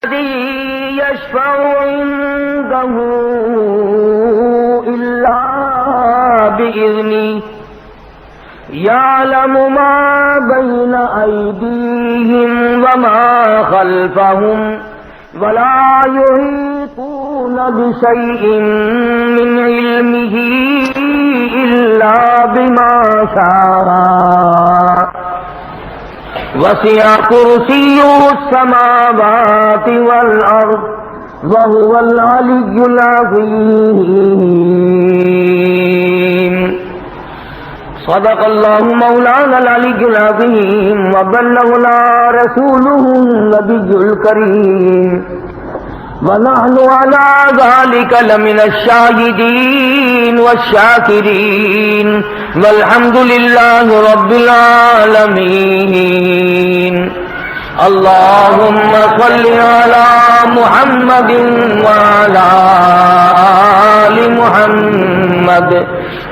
يشفع عنده إلا بإذنه يعلم ما بين أيديهم وما خلفهم ولا يحيطون بشيء من علمه إلا بما شاء وسع كرسيه السماوات والأرض وهو العلي العظيم صدق الله مولانا العلي العظيم وبلغنا رسوله النبي الكريم ونحن على ذلك لمن الشاهدين والشاكرين والحمد لله رب العالمين اللهم صل على محمد وعلى آل محمد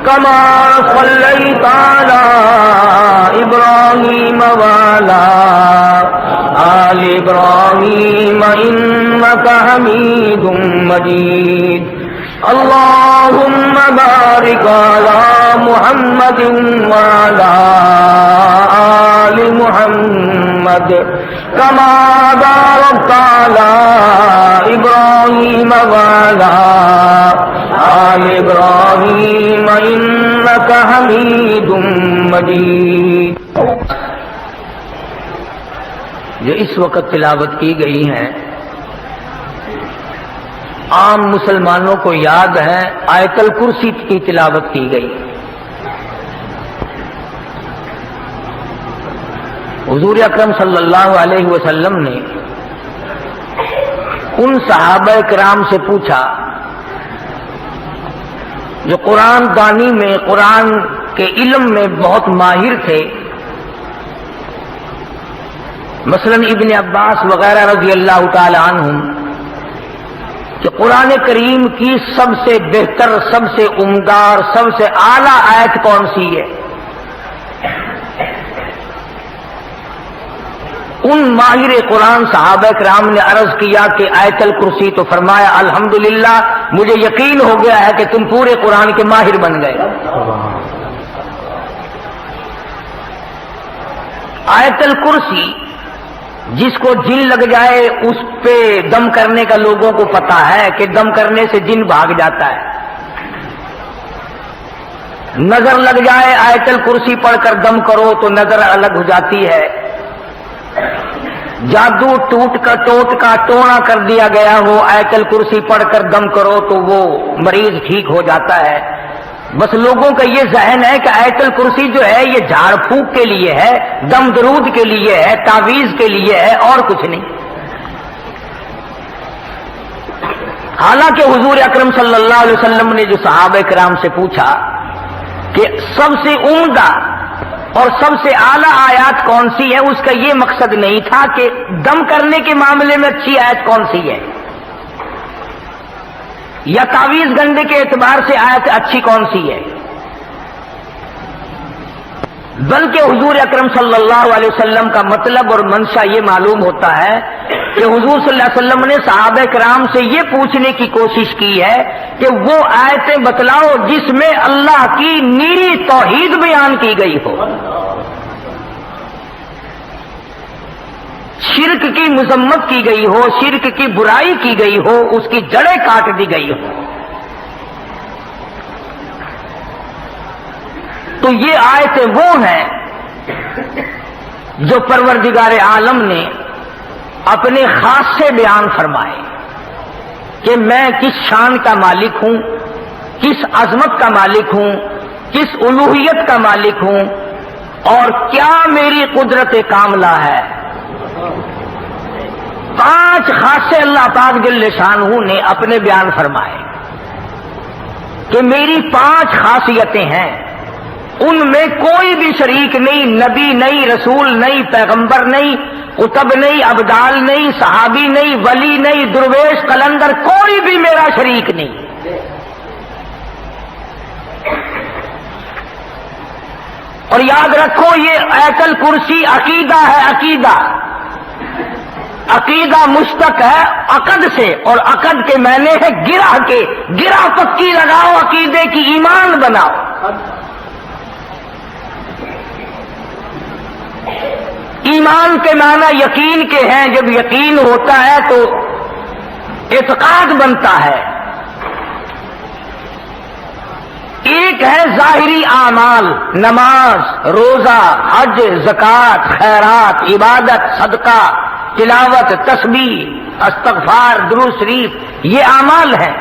كما صليت على إبراهيم وعلى آل إبراهيم إنك حميد مجيد اللهم بارك على محمد وعلى آل محمد كما باركت على إبراهيم وعلى آل إبراهيم إنك حميد مجيد. جو اس وقت تلاوت کی گئی ہیں عام مسلمانوں کو یاد ہے، آیت الکرسی کی تلاوت کی گئی. حضور اکرم صلی اللہ علیہ وسلم نے ان صحابہ کرام سے پوچھا جو قرآن دانی میں، قرآن کے علم میں بہت ماہر تھے، مثلا ابن عباس وغیرہ رضی اللہ تعالی عنہم، کہ قرآن کریم کی سب سے بہتر، سب سے عمدہ اور سب سے اعلیٰ آیت کون سی ہے؟ ان ماہر قرآن صحابہ کرام نے عرض کیا کہ آیت الکرسی، تو فرمایا الحمدللہ مجھے یقین ہو گیا ہے کہ تم پورے قرآن کے ماہر بن گئے. آیت الکرسی جس کو جن لگ جائے اس پہ دم کرنے کا لوگوں کو پتا ہے کہ دم کرنے سے جن بھاگ جاتا ہے. نظر لگ جائے آیت الکرسی پڑھ کر دم کرو تو نظر الگ ہو جاتی ہے. جادو ٹوٹ کا ٹونا کر دیا گیا ہو، آیت الکرسی پڑھ کر دم کرو تو وہ مریض ٹھیک ہو جاتا ہے. بس لوگوں کا یہ ذہن ہے کہ آیت الکرسی جو ہے یہ جھاڑ پھونک کے لیے ہے، دم درود کے لیے ہے، تعویذ کے لیے ہے، اور کچھ نہیں. حالانکہ حضور اکرم صلی اللہ علیہ وسلم نے جو صحابہ کرام سے پوچھا کہ سب سے عمدہ اور سب سے اعلیٰ آیات کون سی ہے، اس کا یہ مقصد نہیں تھا کہ دم کرنے کے معاملے میں اچھی آیت کون سی ہے یا تعویذ گنڈے کے اعتبار سے آیت اچھی کون سی ہے، بلکہ حضور اکرم صلی اللہ علیہ وسلم کا مطلب اور منشا یہ معلوم ہوتا ہے کہ حضور صلی اللہ علیہ وسلم نے صحابہ کرام سے یہ پوچھنے کی کوشش کی ہے کہ وہ آیتیں بتلاؤ جس میں اللہ کی نیری توحید بیان کی گئی ہو، شرک کی مذمت کی گئی ہو، شرک کی برائی کی گئی ہو، اس کی جڑیں کاٹ دی گئی ہو. تو یہ آیتیں وہ ہیں جو پروردگار عالم نے اپنے خاص سے بیان فرمائے کہ میں کس شان کا مالک ہوں، کس عظمت کا مالک ہوں، کس الوہیت کا مالک ہوں، اور کیا میری قدرت کاملہ ہے. 5 خاصے اللہ پاک جل شانہ نے اپنے بیان فرمائے کہ میری 5 خاصیتیں ہیں، ان میں کوئی بھی شریک نہیں، نبی نہیں، رسول نہیں، پیغمبر نہیں، قطب نہیں، ابدال نہیں، صحابی نہیں، ولی نہیں، درویش، قلندر، کوئی بھی میرا شریک نہیں. اور یاد رکھو یہ آیت الکرسی عقیدہ ہے، عقیدہ عقیدہ مشتق ہے عقد سے، اور عقد کے معنی ہے گرہ کے، گرہ پکی لگاؤ عقیدے کی، ایمان بناؤ۔ ایمان کے معنی یقین کے ہیں، جب یقین ہوتا ہے تو اعتقاد بنتا ہے۔ ایک ہے ظاہری اعمال، نماز، روزہ، حج، زکوٰۃ، خیرات، عبادت، صدقہ، تلاوت، تسبیح، استغفار، درود شریف، یہ اعمال ہیں۔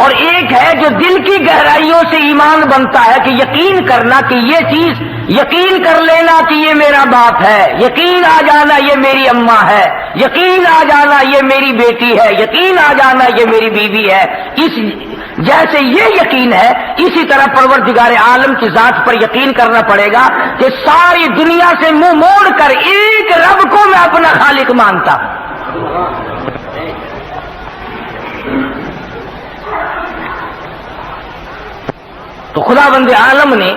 اور ایک ہے جو دل کی گہرائیوں سے ایمان بنتا ہے کہ یقین کرنا کہ یہ چیز، یقین کر لینا کہ یہ میرا باپ ہے، یقین آ جانا یہ میری اماں ہے، یقین آ جانا یہ میری بیٹی ہے، یقین آ جانا یہ میری بیوی ہے۔ اس جیسے یہ یقین ہے، اسی طرح پروردگار عالم کی ذات پر یقین کرنا پڑے گا کہ ساری دنیا سے منہ موڑ کر ایک رب کو میں اپنا خالق مانتا ہوں۔ تو خدا بند عالم نے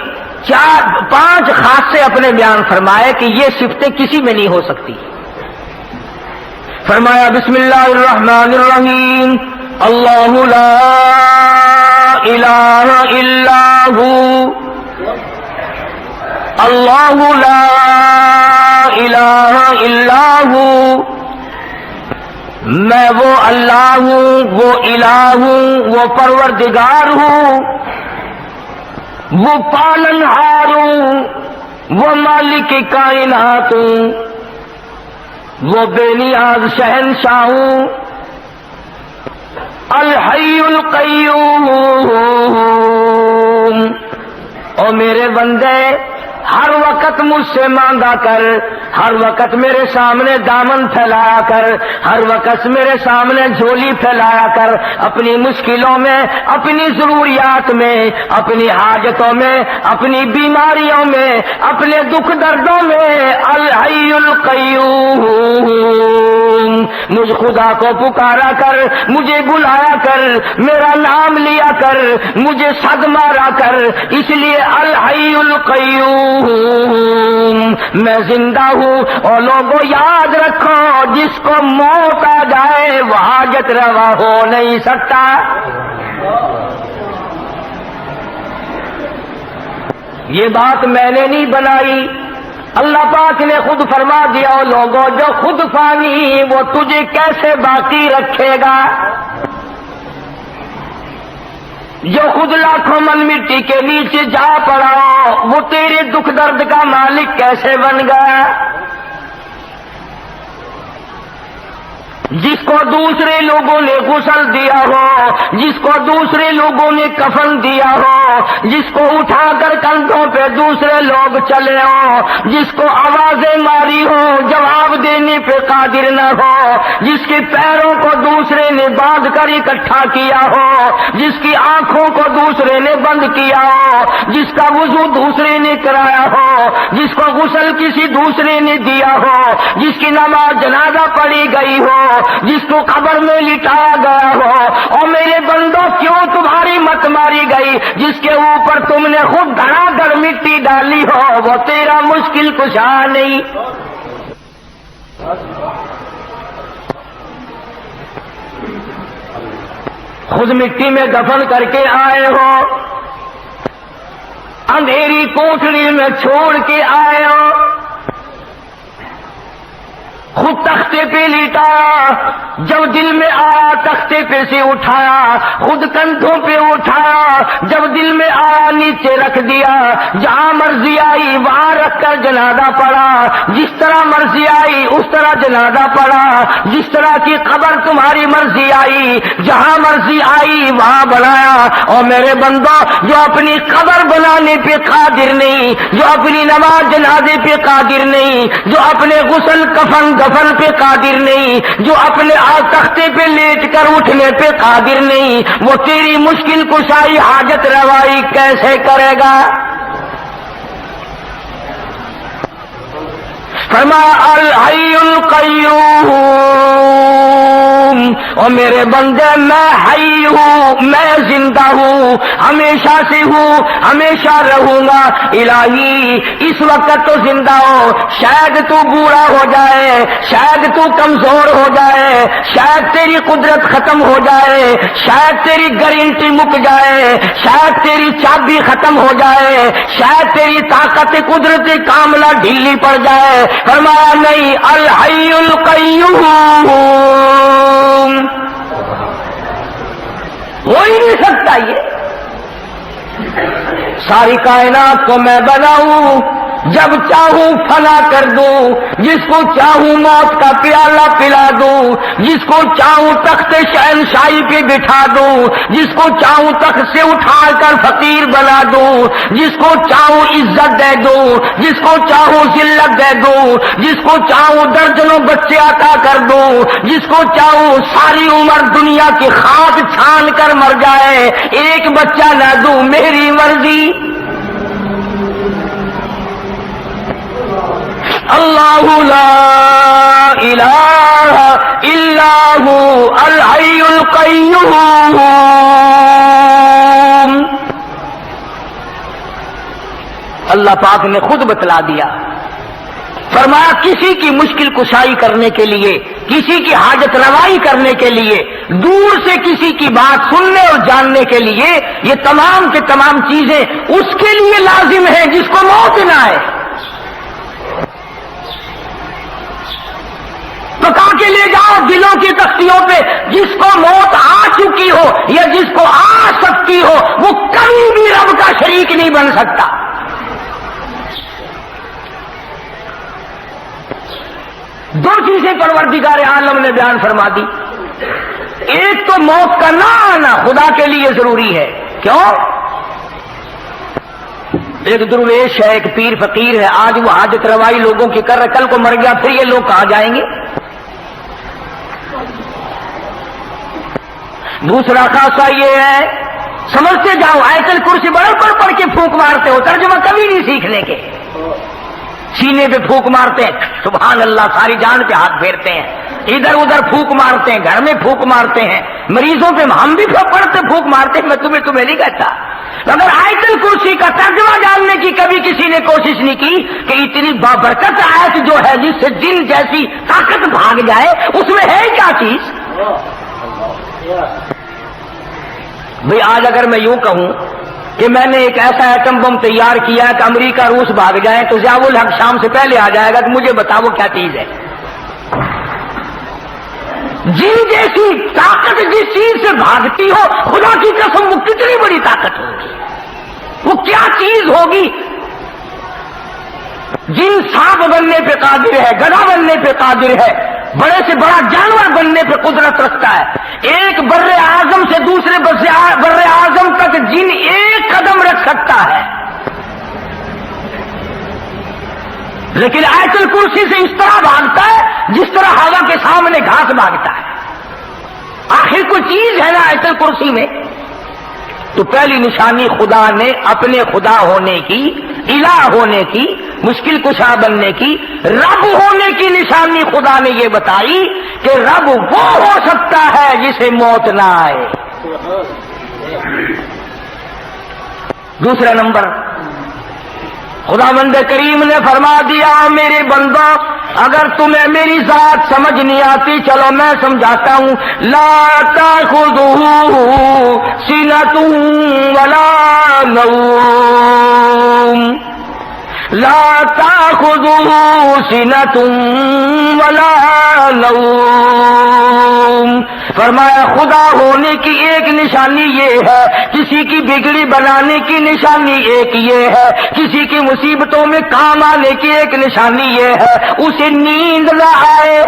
5 خاصے اپنے بیان فرمائے کہ یہ صفتیں کسی میں نہیں ہو سکتی۔ فرمایا بسم اللہ الرحمن الرحیم، اللہ لا الہ الا ہو، اللہ لا الہ الا ہو، میں وہ اللہ ہوں، وہ الہ ہوں، وہ پروردگار ہوں، وہ پالنہار ہوں، وہ مالک کائنات ہوں، وہ بے نیاز شہنشاہ ہوں، الحی القیوم۔ او میرے بندے، ہر وقت مجھ سے مانگا کر، ہر وقت میرے سامنے دامن پھیلایا کر، ہر وقت میرے سامنے جھولی پھیلایا کر، اپنی مشکلوں میں، اپنی ضروریات میں، اپنی حاجتوں میں، اپنی بیماریوں میں، اپنے دکھ دردوں میں۔ الحی القیوم، مجھ خدا کو پکارا کر، مجھے بلایا کر، میرا نام لیا کر، مجھے صد مارا کر، اس لیے الحی القیوم، میں زندہ ہوں۔ اور لوگوں یاد رکھو، جس کو موت آ جائے وہ حاجت روا ہو نہیں سکتا۔ یہ بات میں نے نہیں بنائی، اللہ پاک نے خود فرما دیا۔ اور لوگوں جو خود فانی وہ تجھے کیسے باقی رکھے گا؟ جو خود لاکھوں من مٹی کے نیچے جا پڑا وہ تیرے دکھ درد کا مالک کیسے بن گیا؟ جس کو دوسرے لوگوں نے غسل دیا ہو، جس کو دوسرے لوگوں نے کفن دیا ہو، جس کو اٹھا کر کندھوں پہ دوسرے لوگ چلے ہوں، جس کو آوازیں ماری ہو جواب دینے پہ قادر نہ ہو، جس کے پیروں کو دوسرے نے باندھ کر اکٹھا کیا ہو، جس کی آنکھوں کو دوسرے نے بند کیا ہو، جس کا وضو دوسرے نے کرایا ہو، جس کو غسل کسی دوسرے نے دیا ہو، جس کی نماز جنازہ پڑھی گئی ہو، جس کو قبر میں لٹایا گیا ہو۔ اور میرے بندوں، کیوں تمہاری مت ماری گئی؟ جس کے اوپر تم نے خود دھڑا کر مٹی ڈالی ہو وہ تیرا مشکل کشا نہیں۔ خود مٹی میں دفن کر کے آئے ہو، اندھیری کوٹھڑی میں چھوڑ کے آئے ہو، خود تختے پہ لیٹایا، جب دل میں آیا تختے پہ سے اٹھایا، خود کندھوں پہ اٹھایا، جب دل میں آیا نیچے رکھ دیا، جہاں مرضی آئی وہاں رکھ کر جنازہ پڑا، جس طرح مرضی آئی اس طرح جنازہ پڑا، جس طرح کی قبر تمہاری مرضی آئی جہاں مرضی آئی وہاں بنایا۔ اور میرے بندوں، جو اپنی قبر بنانے پہ قادر نہیں، جو اپنی نماز جنازے پہ قادر نہیں، جو اپنے غسل کفن دفن پہ قادر نہیں، جو اپنے تختے پہ لیٹ کر اٹھنے پہ قادر نہیں، وہ تیری مشکل کشائی حاجت روائی کیسے کرے گا؟ فرمایا الحی القیوم، اور میرے بندے میں حی ہوں، میں زندہ ہوں، ہمیشہ سے ہوں، ہمیشہ رہوں گا۔ الہی اس وقت تو زندہ ہو، شاید تو بوڑھا ہو جائے، شاید تو کمزور ہو جائے، شاید تیری قدرت ختم ہو جائے، شاید تیری گارنٹی مک جائے، شاید تیری چابی ختم ہو جائے، شاید تیری طاقت قدرت کاملہ ڈھیلی پڑ جائے۔ فرمایا نہیں، الحی القیوم، ہو ہی نہیں سکتا یہ۔ ساری کائنات کو میں بناؤں، جب چاہوں فنا کر دوں، جس کو چاہوں موت کا پیالہ پلا دوں، جس کو چاہوں تخت شہنشاہی پہ بٹھا دوں، جس کو چاہوں تخت سے اٹھا کر فقیر بنا دوں، جس کو چاہوں عزت دے دوں، جس کو چاہوں ذلت دے دوں، جس کو چاہوں درجنوں بچے عطا کر دوں، جس کو چاہوں ساری عمر دنیا کی خاک چھان کر مر جائے، ایک بچہ نہ دوں، میری مرضی۔ اللہ لا الہ الا ہو الحی القیوم۔ اللہ پاک نے خود بتلا دیا، فرمایا کسی کی مشکل کشائی کرنے کے لیے، کسی کی حاجت روائی کرنے کے لیے، دور سے کسی کی بات سننے اور جاننے کے لیے، یہ تمام کے تمام چیزیں اس کے لیے لازم ہیں جس کو موت نہ آئے۔ پکا کے لے جاؤ دلوں کی تختیوں پہ، جس کو موت آ چکی ہو یا جس کو آ سکتی ہو، وہ کبھی بھی رب کا شریک نہیں بن سکتا۔ دو چیزیں پروردگار عالم نے بیان فرما دی، ایک تو موت کا نہ آنا خدا کے لیے ضروری ہے۔ کیوں؟ ایک درویش ہے، ایک پیر فقیر ہے، آج وہ حاجت روائی لوگوں کی کر رہا، کل کو مر گیا، پھر یہ لوگ کہاں جائیں گے؟ دوسرا خاصہ یہ ہے، سمجھتے جاؤ، آیت الکرسی پڑھ کے پھونک مارتے ہو، ترجمہ کبھی نہیں سیکھنے کے، سینے پہ پھونک مارتے ہیں، سبحان اللہ، ساری جان پہ ہاتھ پھیرتے ہیں، ادھر ادھر پھونک مارتے ہیں، گھر میں پھونک مارتے ہیں، مریضوں پہ ہم بھی پڑھتے پھونک مارتے ہیں، میں تمہیں نہیں کہتا، اگر آیت الکرسی کا ترجمہ جاننے کی کبھی کسی نے کوشش نہیں کی کہ اتنی بابرکت آیت جو ہے جس سے جن جیسی طاقت بھاگ جائے، اس میں ہے کیا چیز؟ بھئی آج اگر میں یوں کہوں کہ میں نے ایک ایسا ایٹم بم تیار کیا کہ امریکہ روس بھاگ جائیں تو ضیاء الحق شام سے پہلے آ جائے گا کہ مجھے بتاؤ کیا چیز ہے؟ جن جیسی طاقت جس چیز سے بھاگتی ہو، خدا کی قسم وہ کتنی بڑی طاقت ہوگی، وہ کیا چیز ہوگی؟ جن سانپ بننے پہ قادر ہے، گدھا بننے پہ قادر ہے، بڑے سے بڑا جانور بننے پہ قدرت رکھتا ہے، ایک بر اعظم سے دوسرے بر اعظم تک جن ایک قدم رکھ سکتا ہے، لیکن آیت الکرسی سے اس طرح بھاگتا ہے جس طرح ہوا کے سامنے گھاس بھاگتا ہے۔ آخر کوئی چیز ہے نا آیت الکرسی میں؟ تو پہلی نشانی خدا نے اپنے خدا ہونے کی، الہ ہونے کی، مشکل کشا بننے کی، رب ہونے کی نشانی خدا نے یہ بتائی کہ رب وہ ہو سکتا ہے جسے موت نہ آئے۔ دوسرا نمبر، خداوند کریم نے فرما دیا، میرے بندو اگر تمہیں میری ذات سمجھ نہیں آتی، چلو میں سمجھاتا ہوں، لا تأخذہ سنۃ ولا نوم، لا تأخذہ سنۃ ولا نوم۔ فرمایا خدا ہونے کی ایک نشانی یہ ہے، کسی کی بگڑی بنانے کی نشانی ایک یہ ہے، کسی کی مصیبتوں میں کام آنے کی ایک نشانی یہ ہے، اسے نیند نہ آئے۔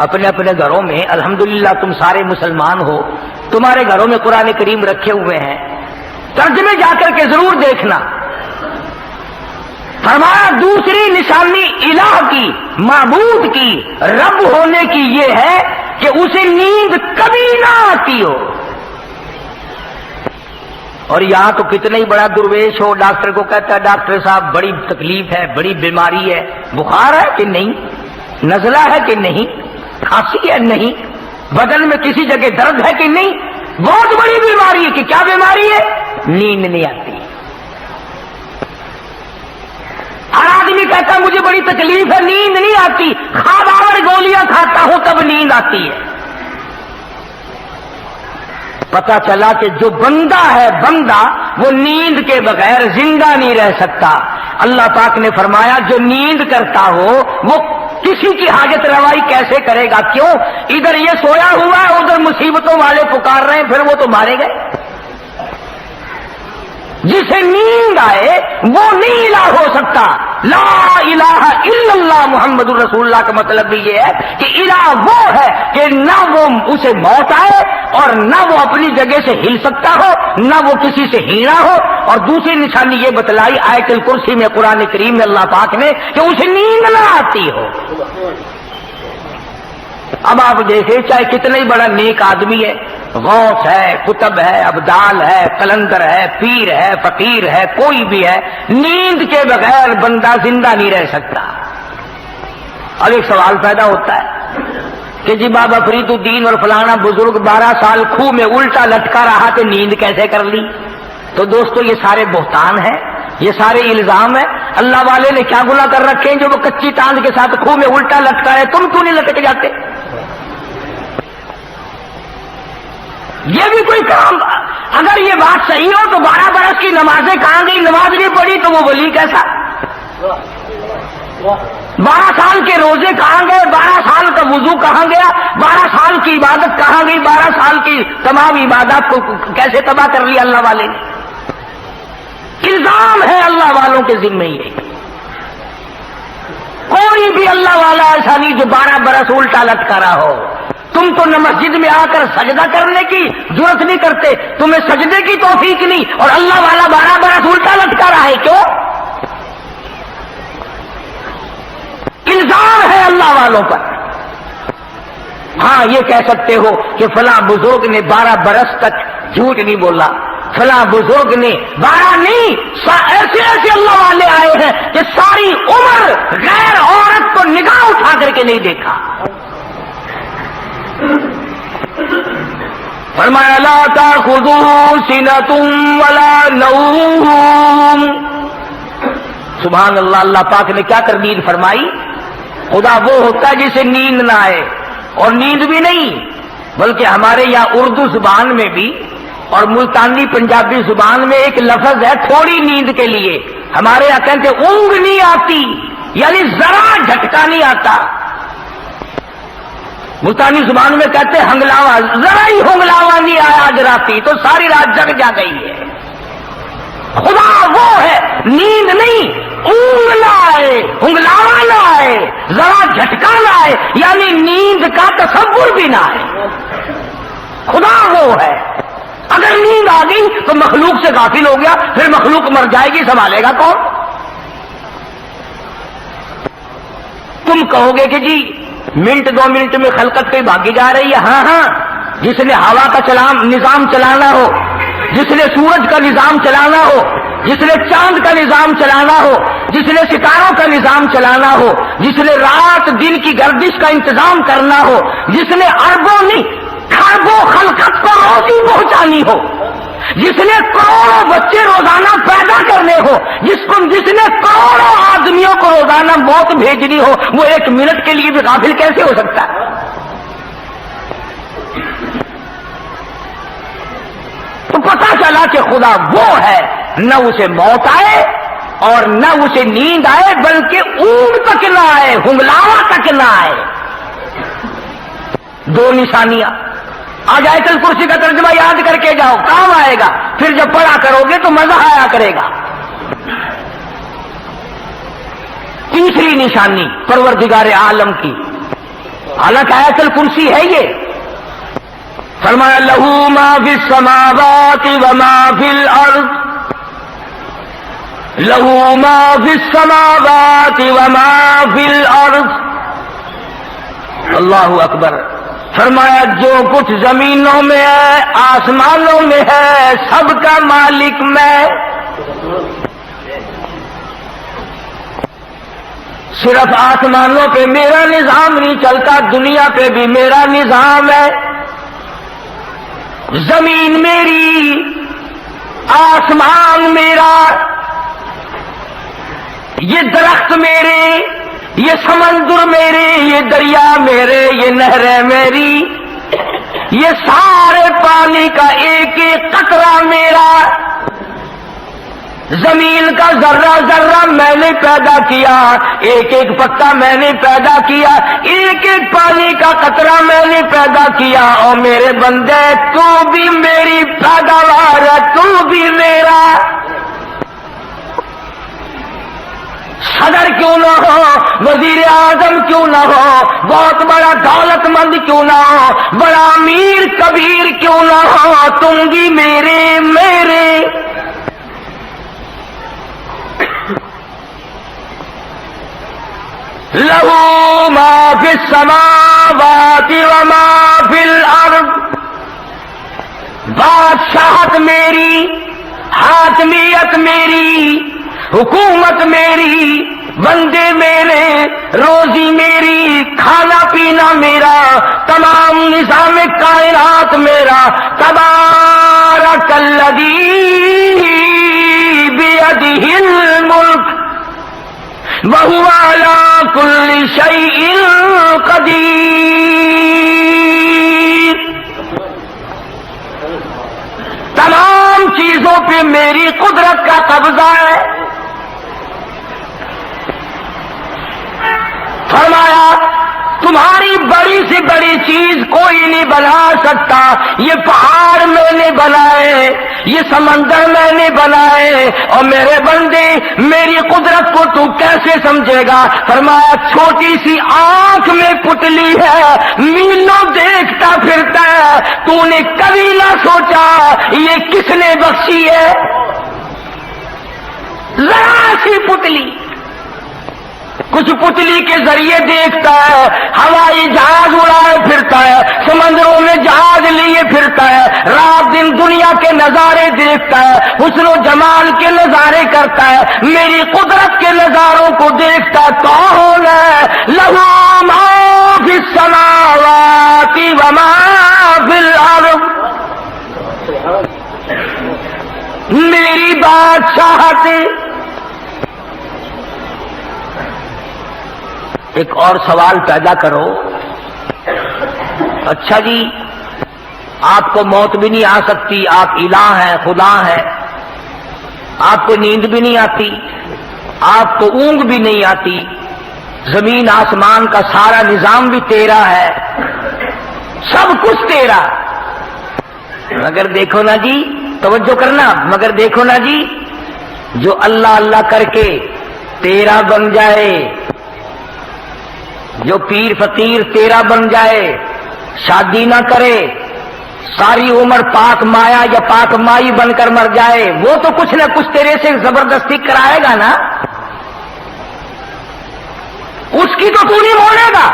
اپنے اپنے گھروں میں الحمدللہ تم سارے مسلمان ہو، تمہارے گھروں میں قرآن کریم رکھے ہوئے ہیں، ترجمے جا کر کے ضرور دیکھنا۔ فرمایا دوسری نشانی الہ کی، معبود کی، رب ہونے کی یہ ہے کہ اسے نیند کبھی نہ آتی ہو۔ اور یہاں تو کتنا ہی بڑا درویش ہو، ڈاکٹر کو کہتا ہے ڈاکٹر صاحب بڑی تکلیف ہے، بڑی بیماری ہے، بخار ہے کہ نہیں، نزلہ ہے کہ نہیں، کھانسی ہے نہیں، بدن میں کسی جگہ درد ہے کہ نہیں، بہت بڑی بیماری ہے کہ کیا بیماری ہے؟ نیند نہیں آتی۔ ہر آدمی کہتا ہے مجھے بڑی تکلیف ہے، نیند نہیں آتی، خواب آور گولیاں کھاتا ہوں تب نیند آتی ہے۔ پتا چلا کہ جو بندہ ہے بندہ وہ نیند کے بغیر زندہ نہیں رہ سکتا۔ اللہ پاک نے فرمایا جو نیند کرتا ہو وہ کسی کی حاجت روائی کیسے کرے گا؟ کیوں؟ ادھر یہ سویا ہوا ہے، ادھر مصیبتوں والے پکار رہے ہیں، پھر وہ تو مارے گئے۔ جسے نیند آئے وہ نہیں الہ ہو سکتا۔ لا الہ الا اللہ محمد الرسول اللہ کا مطلب بھی یہ ہے کہ الہ وہ ہے کہ نہ وہ اسے موت آئے اور نہ وہ اپنی جگہ سے ہل سکتا ہو، نہ وہ کسی سے ہینا ہو۔ اور دوسری نشانی یہ بتلائی آیت الکرسی میں قرآن کریم میں اللہ پاک نے کہ اسے نیند نہ آتی ہو۔ اب آپ دیکھیں چاہے کتنا ہی بڑا نیک آدمی ہے، غوث ہے، قطب ہے، ابدال ہے، قلندر ہے، پیر ہے، فقیر ہے، کوئی بھی ہے، نیند کے بغیر بندہ زندہ نہیں رہ سکتا۔ اب ایک سوال پیدا ہوتا ہے کہ جی بابا فرید الدین اور فلانا بزرگ 12 سال کھوہ میں الٹا لٹکا رہا تو نیند کیسے کر لی؟ تو دوستو یہ سارے بہتان ہیں، یہ سارے الزام ہیں۔ اللہ والے نے کیا گناہ کر رکھے ہیں جو وہ کچی تاند کے ساتھ کھوہ میں الٹا لٹکا ہے؟ تم کیوں نہیں لٹک جاتے؟ یہ بھی کوئی کام؟ اگر یہ بات صحیح ہو تو 12 برس کی نمازیں کہاں گئی؟ نماز نہیں پڑھی تو وہ ولی کیسا؟ 12 سال کے روزے کہاں گئے؟ 12 سال کا وضو کہاں گیا؟ 12 سال کی عبادت کہاں گئی؟ 12 سال کی تمام عبادات کو کیسے تباہ کر لیا اللہ والے نے؟ الزام ہے اللہ والوں کے ذمہ یہ۔ کوئی بھی اللہ والا ایسا نہیں جو 12 برس الٹا لٹکا رہا ہو۔ تم تو نہ مسجد میں آ کر سجدہ کرنے کی ضرورت نہیں کرتے، تمہیں سجدے کی توفیق نہیں، اور اللہ والا 12 برس الٹا لٹکا رہا ہے، کیوں؟ الزام ہے اللہ والوں پر۔ ہاں یہ کہہ سکتے ہو کہ فلاں بزرگ نے 12 برس تک جھوٹ نہیں بولا، فلاں بزرگ نے 12 نہیں، ایسے ایسے اللہ والے آئے ہیں کہ ساری عمر غیر عورت کو نگاہ اٹھا کر کے نہیں دیکھا۔ فرمایا لا تأخذوا سنة ولا نوم۔ سبحان اللہ، اللہ پاک نے کیا تردید فرمائی؟ خدا وہ ہوتا ہے جسے نیند نہ آئے، اور نیند بھی نہیں بلکہ ہمارے یہاں اردو زبان میں بھی اور ملتانی پنجابی زبان میں ایک لفظ ہے تھوڑی نیند کے لیے، ہمارے یہاں کہتے اونگ نہیں آتی، یعنی ذرا جھٹکا نہیں آتا۔ ملتانی زبان میں کہتے ہنگلاوا، ذرا ہی ہنگلاوا نہیں آیا آج راتی تو ساری رات جگ جا گئی ہے۔ خدا وہ ہے، نیند نہیں، اونگ نہ آئے، ہنگلاوا نہ آئے، ذرا جھٹکا نہ آئے، یعنی نیند کا تصور بھی نہ آئے۔ خدا وہ ہے۔ اگر نیند آ گئی تو مخلوق سے غافل ہو گیا، پھر مخلوق مر جائے گی، سنبھالے گا کون؟ تم کہو گے کہ جی منٹ 2 منٹ میں خلقت پہ بھاگی جا رہی ہے۔ ہاں ہاں، جس نے ہوا کا نظام چلانا ہو، جس نے سورج کا نظام چلانا ہو، جس نے چاند کا نظام چلانا ہو، جس نے ستاروں کا نظام چلانا ہو، جس نے رات دن کی گردش کا انتظام کرنا ہو، جس نے اربوں نہیں کھربوں خلقت کو روزی پہنچانی ہو، جس نے کروڑوں بچے روزانہ پیدا کرنے ہو، جس نے کروڑوں آدمیوں کو روزانہ موت بھیجنی ہو، وہ 1 منٹ کے لیے بھی غافل کیسے ہو سکتا ہے؟ تو پتہ چلا کہ خدا وہ ہے، نہ اسے موت آئے اور نہ اسے نیند آئے، بلکہ اونگ تک نہ آئے، ہنگلاوا تک نہ آئے۔ 2 نشانیاں۔ آج آیت الکرسی کا ترجمہ یاد کر کے جاؤ، کام آئے گا، پھر جب پڑھا کرو گے تو مزہ آیا کرے گا۔ تیسری نشانی پروردگار عالم کی، حالانکہ آیت الکرسی ہے یہ، فرمایا لہو ما فی السماوات وما فی الارض، لہو ما فی السماوات وما فی الارض۔ اللہ اکبر۔ فرمایا جو کچھ زمینوں میں ہے، آسمانوں میں ہے، سب کا مالک میں، صرف آسمانوں پہ میرا نظام نہیں چلتا، دنیا پہ بھی میرا نظام ہے۔ زمین میری، آسمان میرا، یہ درخت میرے، یہ سمندر میرے، یہ دریا میرے، یہ نہریں میری، یہ سارے پانی کا ایک ایک قطرہ میرا۔ زمین کا ذرہ ذرہ میں نے پیدا کیا، ایک ایک پتا میں نے پیدا کیا، ایک ایک پانی کا قطرہ میں نے پیدا کیا۔ اور میرے بندے تو بھی میری پیداوار ہے، تو بھی میرا۔ صدر کیوں نہ ہو، وزیر اعظم کیوں نہ ہو، بہت بڑا دولت مند کیوں نہ ہو، بڑا امیر کبیر کیوں نہ ہو، تم بھی میرے میرے۔ لہو ما فی السماوات وما فی الارض، بادشاہت میری، حاکمیت میری، حکومت میری، بندے میرے، روزی میری، کھانا پینا میرا، تمام نظام کائنات میرا۔ تبارک الذی بیدہ الملک وہو علی کل شیء قدیر۔ تمام چیزوں پہ میری قدرت کا قبضہ ہے۔ فرمایا تمہاری بڑی سے بڑی چیز کوئی نہیں بنا سکتا، یہ پہاڑ میں نے بنائے، یہ سمندر میں نے بنائے، اور میرے بندے میری قدرت کو تو کیسے سمجھے گا؟ فرمایا چھوٹی سی آنکھ میں پتلی ہے، میلوں دیکھتا پھرتا ہے، تو نے کبھی نہ سوچا یہ کس نے بخشی ہے؟ ذرا سی پتلی، کچھ پتلی کے ذریعے دیکھتا ہے، ہوائی جہاز اڑائے پھرتا ہے، سمندروں میں جہاز لیے پھرتا ہے، رات دن دنیا کے نظارے دیکھتا ہے، حسن و جمال کے نظارے کرتا ہے، میری قدرت کے نظاروں کو دیکھتا ہے۔ کون ہے؟ لہو ما فی السماوات وما فی الارض، میری بادشاہت۔ ایک اور سوال پیدا کرو، اچھا جی آپ کو موت بھی نہیں آ سکتی، آپ الہ ہیں، خدا ہیں، آپ کو نیند بھی نہیں آتی، آپ کو اونگ بھی نہیں آتی، زمین آسمان کا سارا نظام بھی تیرا ہے، سب کچھ تیرا، مگر دیکھو نا جی، توجہ کرنا، مگر دیکھو نا جی، جو اللہ اللہ کر کے تیرا بن جائے، جو پیر فقیر تیرا بن جائے، شادی نہ کرے، ساری عمر پاک مایا یا پاک مائی بن کر مر جائے، وہ تو کچھ نہ کچھ تیرے سے زبردستی کرائے گا نا، اس کی تو نہیں موڑے گا۔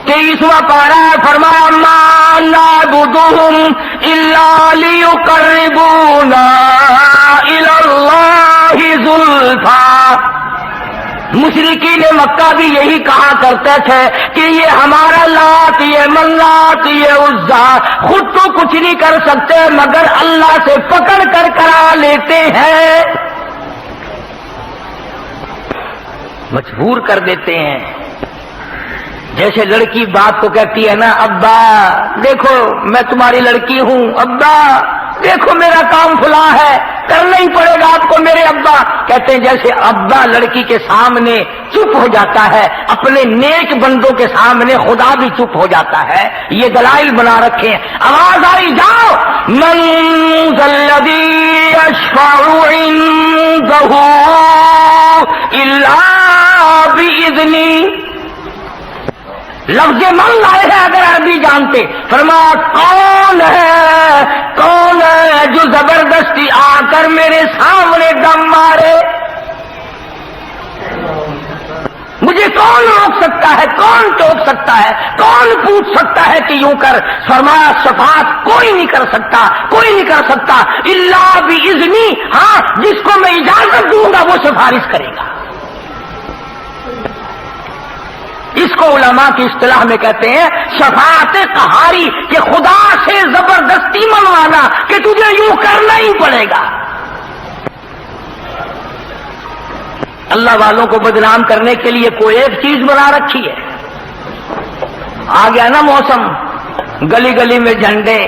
23واں پارہ فرمایا ما نعبدهم الا لیقربونا الی اللہ زلفی۔ مشرکین مکہ بھی یہی کہا کرتے تھے کہ یہ ہمارا لات، یہ منات، یہ عزا خود تو کچھ نہیں کر سکتے مگر اللہ سے پکڑ کر کرا لیتے ہیں، مجبور کر دیتے ہیں۔ جیسے لڑکی باپ کو کہتی ہے نا، ابا دیکھو میں تمہاری لڑکی ہوں، ابا دیکھو میرا کام فلاں ہے، کرنا ہی پڑے گا آپ کو میرے ابا۔ کہتے ہیں جیسے ابا لڑکی کے سامنے چپ ہو جاتا ہے، اپنے نیک بندوں کے سامنے خدا بھی چپ ہو جاتا ہے۔ یہ دلائل بنا رکھے ہیں۔ آواز آئی جاؤ، من ذا الذی یشفع عنده الا باذنہ۔ لفظ من لائے ہیں اگر عربی جانتے، فرمایا کون ہے جو زبردستی آ کر میرے سامنے دم مارے؟ مجھے کون روک سکتا ہے، کون ٹوک سکتا ہے، کون پوچھ سکتا ہے کہ یوں کر؟ فرمایا شفاعت کوئی نہیں کر سکتا، کوئی نہیں کر سکتا الا باذنی، ہاں جس کو میں اجازت دوں گا وہ سفارش کرے گا۔ اس کو علماء کی اصطلاح میں کہتے ہیں شفاعت قہاری، کہ خدا سے زبردستی منوانا کہ تجھے یوں کرنا ہی پڑے گا۔ اللہ والوں کو بدنام کرنے کے لیے کوئی ایک چیز بنا رکھی ہے۔ آ گیا نا موسم، گلی گلی میں جھنڈے،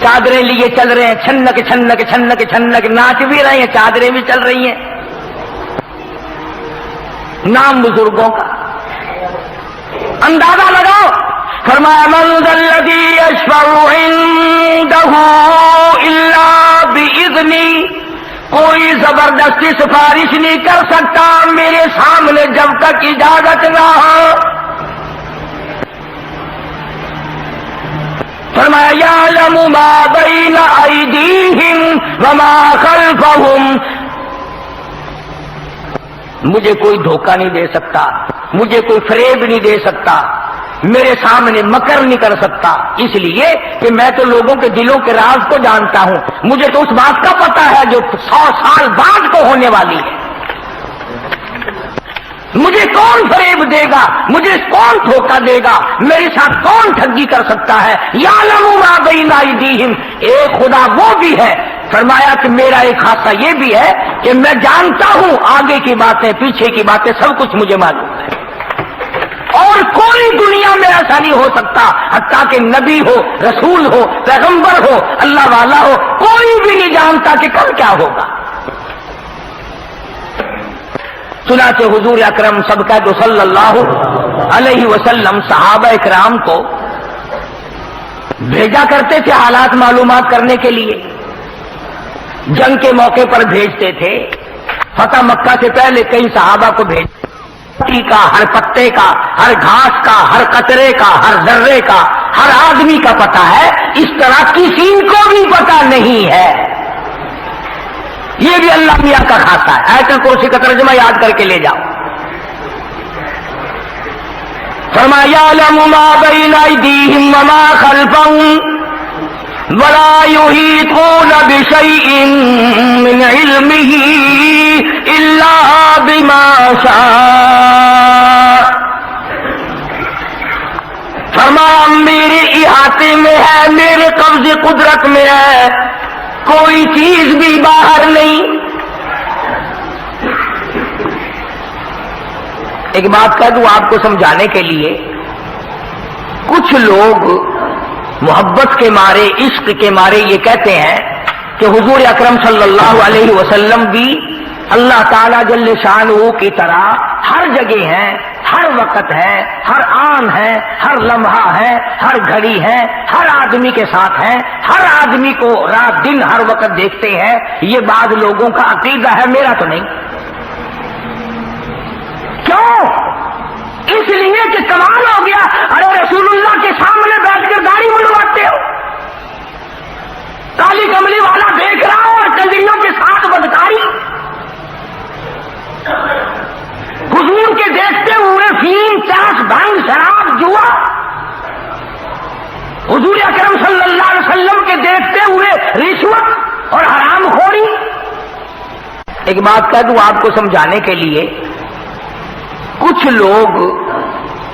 چادریں لیے چل رہے ہیں، چھنک چھنک چھنک چھنک، ناچ بھی رہے ہیں، چادریں بھی چل رہی ہیں، نام بزرگوں کا اندازہ لگاؤ۔ فرمایا من ذا الذی یشفع عنده الا باذنی، کوئی زبردستی سفارش نہیں کر سکتا میرے سامنے جب تک اجازت نہ ہو۔ فرمایا یعلم ما بین ایدیہم وما خلفہم، مجھے کوئی دھوکہ نہیں دے سکتا، مجھے کوئی فریب نہیں دے سکتا، میرے سامنے مکر نہیں کر سکتا، اس لیے کہ میں تو لوگوں کے دلوں کے راز کو جانتا ہوں، مجھے تو اس بات کا پتہ ہے جو 100 سال بعد کو ہونے والی ہے۔ مجھے کون فریب دے گا، مجھے کون دھوکہ دے گا، میرے ساتھ کون ٹھگی کر سکتا ہے۔ یعلم ما بین ایدیہم، ایک خدا وہ بھی ہے۔ فرمایا کہ میرا ایک خاصہ یہ بھی ہے کہ میں جانتا ہوں آگے کی باتیں، پیچھے کی باتیں، سب کچھ مجھے معلوم ہے، اور کوئی دنیا میں ایسا نہیں ہو سکتا، حتیٰ کہ نبی ہو، رسول ہو، پیغمبر ہو، اللہ والا ہو، کوئی بھی نہیں جانتا کہ کل کیا ہوگا۔ چنانچہ حضور اکرم سبقہ دو صلی اللہ علیہ وسلم صحابہ اکرام کو بھیجا کرتے تھے حالات معلومات کرنے کے لیے، جنگ کے موقع پر بھیجتے تھے۔ فتح مکہ سے پہلے کئی صحابہ کو بھیج کا، ہر پتے کا، ہر گھاس کا، ہر قطرے کا، ہر ذرے کا، ہر آدمی کا پتہ ہے، اس طرح کسی کو بھی پتہ نہیں ہے۔ یہ بھی اللہ میاں کا خاصہ ہے۔ آیت الکرسی کا ترجمہ یاد کر کے لے جاؤ۔ فرمایا یعلم ما بین ایدیہم وما خلفہم ولا یحیطون بشیء من علمہ الا بما شاء، فرمایا میرے احاطے میں ہے، میرے قبض قدرت میں ہے، کوئی چیز بھی باہر نہیں۔ ایک بات کہہ دوں آپ کو سمجھانے کے لیے، کچھ لوگ محبت کے مارے، عشق کے مارے یہ کہتے ہیں کہ حضور اکرم صلی اللہ علیہ وسلم بھی اللہ تعالیٰ جل شانہ کی طرح ہر جگہ ہیں، ہر وقت ہے، ہر آن ہے، ہر لمحہ ہے، ہر گھڑی ہے، ہر آدمی کے ساتھ ہیں، ہر آدمی کو رات دن ہر وقت دیکھتے ہیں۔ یہ بعض لوگوں کا عقیدہ ہے، میرا تو نہیں۔ کیوں؟ اس لیے کہ کمال ہو گیا، ارے رسول اللہ کے سامنے بیٹھ کر داڑھی منڈواتے ہو، کالی کملی والا دیکھ رہا ہو اور کنجریوں کے ساتھ بدکاری، حضور کے دیکھتے ہوئے فیم، چاس، بھنگ، شراب، جوا، حضور اکرم صلی اللہ علیہ وسلم کے دیکھتے ہوئے رشوت اور حرام خوری۔ ایک بات کہہ دوں آپ کو سمجھانے کے لیے، کچھ لوگ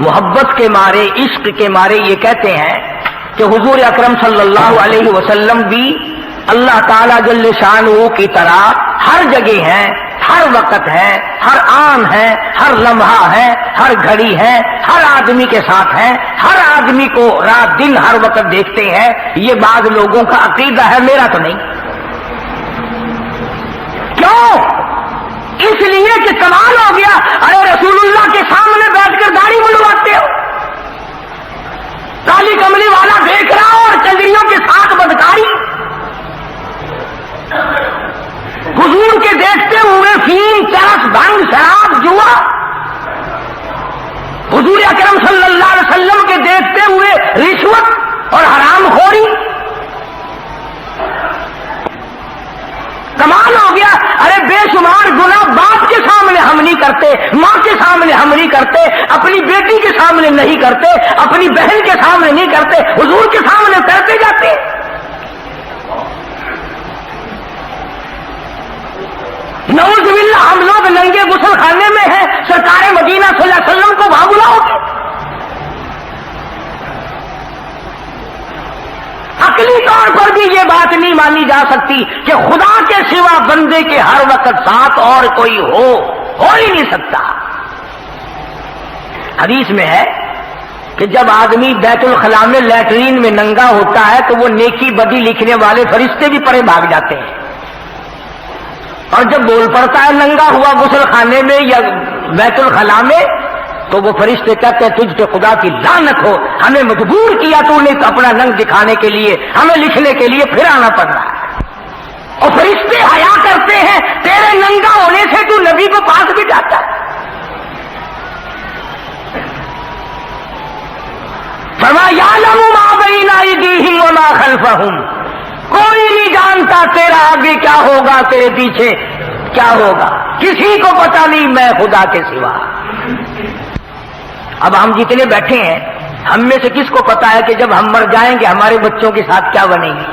محبت کے مارے، عشق کے مارے یہ کہتے ہیں کہ حضور اکرم صلی اللہ علیہ وسلم بھی اللہ تعالیٰ جل شانہ کی طرح ہر جگہ ہیں، ہر وقت ہے، ہر آن ہے، ہر لمحہ ہے، ہر گھڑی ہے، ہر آدمی کے ساتھ ہیں، ہر آدمی کو رات دن ہر وقت دیکھتے ہیں۔ یہ بعض لوگوں کا عقیدہ ہے، میرا تو نہیں۔ کیوں؟ اس لیے کہ کمال ہو گیا، ارے رسول اللہ کے سامنے بیٹھ کر داڑھی منڈواتے ہو، کالی کملی والا دیکھ رہا ہو اور چندریوں کے ساتھ بدکاری، حضور کے دیکھتے ہوئے فیم، چرس، بھنگ، شراب، جوا، حضور اکرم صلی اللہ علیہ وسلم کے دیکھتے ہوئے رشوت اور حرام خوری۔ کمال ہو گیا، ارے بے شمار گناہ باپ کے سامنے ہم نہیں کرتے، ماں کے سامنے ہم نہیں کرتے، اپنی بیٹی کے سامنے نہیں کرتے، اپنی بہن کے سامنے نہیں کرتے، حضور کے سامنے کرتے جاتے۔ نعوذ باللہ، ہم لوگ ننگے غسل خانے میں ہیں، سرکار مدینہ صلی اللہ علیہ وسلم کو وہاں بلاؤ گے؟ بھی یہ بات نہیں مانی جا سکتی کہ خدا کے سوا بندے کے ہر وقت ساتھ اور کوئی ہو ہی نہیں سکتا۔ حدیث میں ہے کہ جب آدمی بیت الخلاء میں لیٹرین میں ننگا ہوتا ہے تو وہ نیکی بدی لکھنے والے فرشتے بھی پرے بھاگ جاتے ہیں، اور جب بول پڑتا ہے ننگا ہوا غسل خانے میں یا بیت الخلاء میں تو وہ فرشتے کہتے ہیں تجھ پہ خدا کی لعنت ہو، ہمیں مجبور کیا تو نے اپنا ننگ دکھانے کے لیے، ہمیں لکھنے کے لیے پھر آنا پڑ رہا ہے۔ اور فرشتے حیا کرتے ہیں تیرے ننگا ہونے سے، تو نبی کو پاس بھی جاتا ہے۔ فرمایا یعلم ما بین ایدیہم وما خلفہم، کوئی نہیں جانتا تیرا آگے کیا ہوگا، تیرے پیچھے کیا ہوگا، کسی کو پتہ نہیں میں خدا کے سوا۔ اب ہم جتنے بیٹھے ہیں ہم میں سے کس کو پتا ہے کہ جب ہم مر جائیں گے ہمارے بچوں کے ساتھ کیا بنے گی؟